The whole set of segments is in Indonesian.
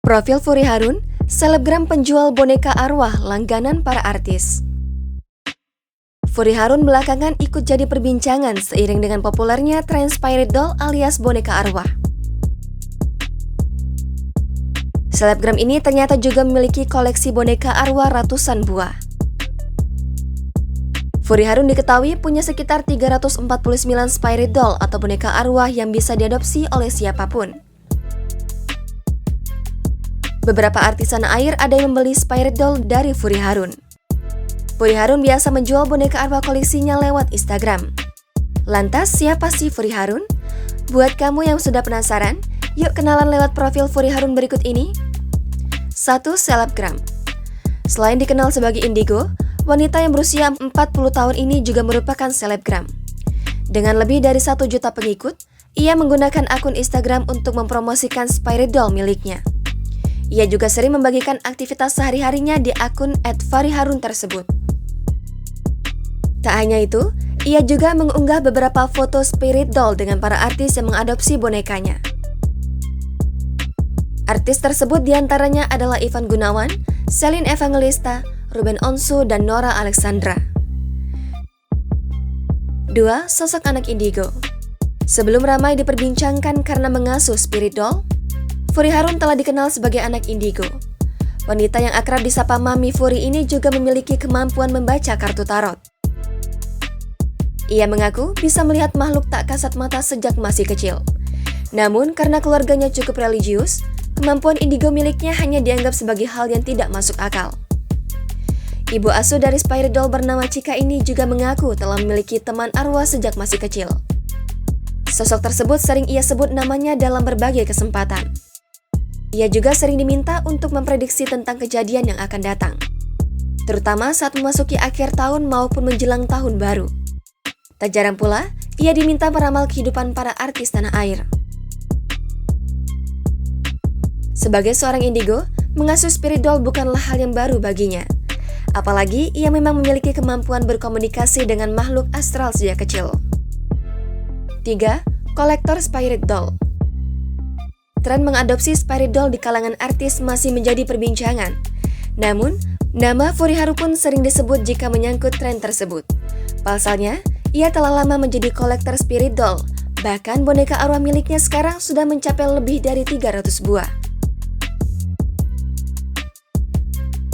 Profil Fury Harun, selebgram penjual boneka arwah langganan para artis. Fury Harun belakangan ikut jadi perbincangan seiring dengan populernya tren spirit doll alias boneka arwah. Selebgram ini ternyata juga memiliki koleksi boneka arwah ratusan buah. Fury Harun diketahui punya sekitar 349 spirit doll atau boneka arwah yang bisa diadopsi oleh siapapun. Beberapa artis tanah air ada yang membeli spirit doll dari Fury Harun. Fury Harun biasa menjual boneka arwah koleksinya lewat Instagram. Lantas, siapa sih Fury Harun? Buat kamu yang sudah penasaran, yuk kenalan lewat profil Fury Harun berikut ini. 1. Selebgram. Selain dikenal sebagai indigo, wanita yang berusia 40 tahun ini juga merupakan selebgram. Dengan lebih dari 1 juta pengikut, ia menggunakan akun Instagram untuk mempromosikan spirit doll miliknya. Ia juga sering membagikan aktivitas sehari-harinya di akun @furyharun tersebut. Tak hanya itu, ia juga mengunggah beberapa foto spirit doll dengan para artis yang mengadopsi bonekanya. Artis tersebut diantaranya adalah Ivan Gunawan, Celine Evangelista, Ruben Onsu, dan Nora Alexandra. 2. Sosok anak indigo. Sebelum ramai diperbincangkan karena mengasuh spirit doll, Fury Harun telah dikenal sebagai anak indigo. Wanita yang akrab disapa Mami Fury ini juga memiliki kemampuan membaca kartu tarot. Ia mengaku bisa melihat makhluk tak kasat mata sejak masih kecil. Namun karena keluarganya cukup religius, kemampuan indigo miliknya hanya dianggap sebagai hal yang tidak masuk akal. Ibu asuh dari spirit doll bernama Chika ini juga mengaku telah memiliki teman arwah sejak masih kecil. Sosok tersebut sering ia sebut namanya dalam berbagai kesempatan. Ia juga sering diminta untuk memprediksi tentang kejadian yang akan datang, terutama saat memasuki akhir tahun maupun menjelang tahun baru. Tak jarang pula, ia diminta meramal kehidupan para artis tanah air. Sebagai seorang indigo, mengasuh spirit doll bukanlah hal yang baru baginya. Apalagi ia memang memiliki kemampuan berkomunikasi dengan makhluk astral sejak kecil. 3. Kolektor spirit doll. Tren mengadopsi spirit doll di kalangan artis masih menjadi perbincangan. Namun, nama Fury Harun pun sering disebut jika menyangkut tren tersebut. Pasalnya, ia telah lama menjadi kolektor spirit doll. Bahkan boneka arwah miliknya sekarang sudah mencapai lebih dari 300 buah.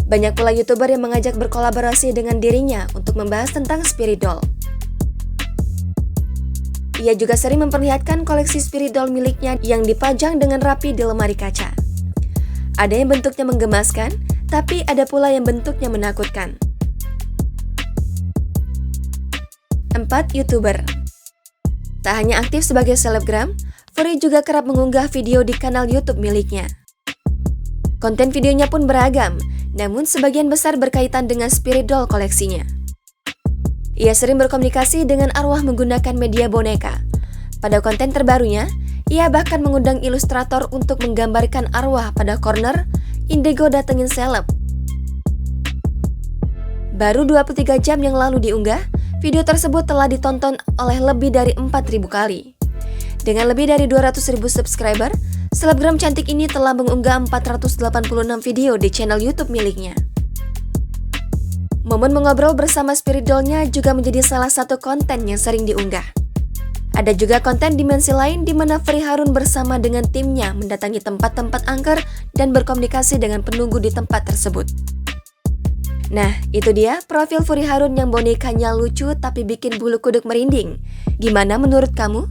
Banyak pula YouTuber yang mengajak berkolaborasi dengan dirinya untuk membahas tentang spirit doll. Ia juga sering memperlihatkan koleksi spirit doll miliknya yang dipajang dengan rapi di lemari kaca. Ada yang bentuknya menggemaskan, tapi ada pula yang bentuknya menakutkan. 4. YouTuber. Tak hanya aktif sebagai selebgram, Fury juga kerap mengunggah video di kanal YouTube miliknya. Konten videonya pun beragam, namun sebagian besar berkaitan dengan spirit doll koleksinya. Ia sering berkomunikasi dengan arwah menggunakan media boneka. Pada konten terbarunya, ia bahkan mengundang ilustrator untuk menggambarkan arwah pada corner Indigo Datengin Seleb. Baru 23 jam yang lalu diunggah, video tersebut telah ditonton oleh lebih dari 4.000 kali. Dengan lebih dari 200.000 subscriber, selebgram cantik ini telah mengunggah 486 video di channel YouTube miliknya. Momen mengobrol bersama spirit doll-nya juga menjadi salah satu konten yang sering diunggah. Ada juga konten dimensi lain di mana Fury Harun bersama dengan timnya mendatangi tempat-tempat angker dan berkomunikasi dengan penunggu di tempat tersebut. Nah, itu dia profil Fury Harun yang bonekanya lucu tapi bikin bulu kuduk merinding. Gimana menurut kamu?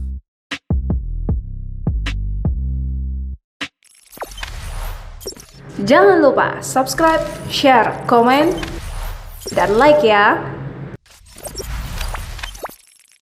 Jangan lupa subscribe, share, komen, dan like ya.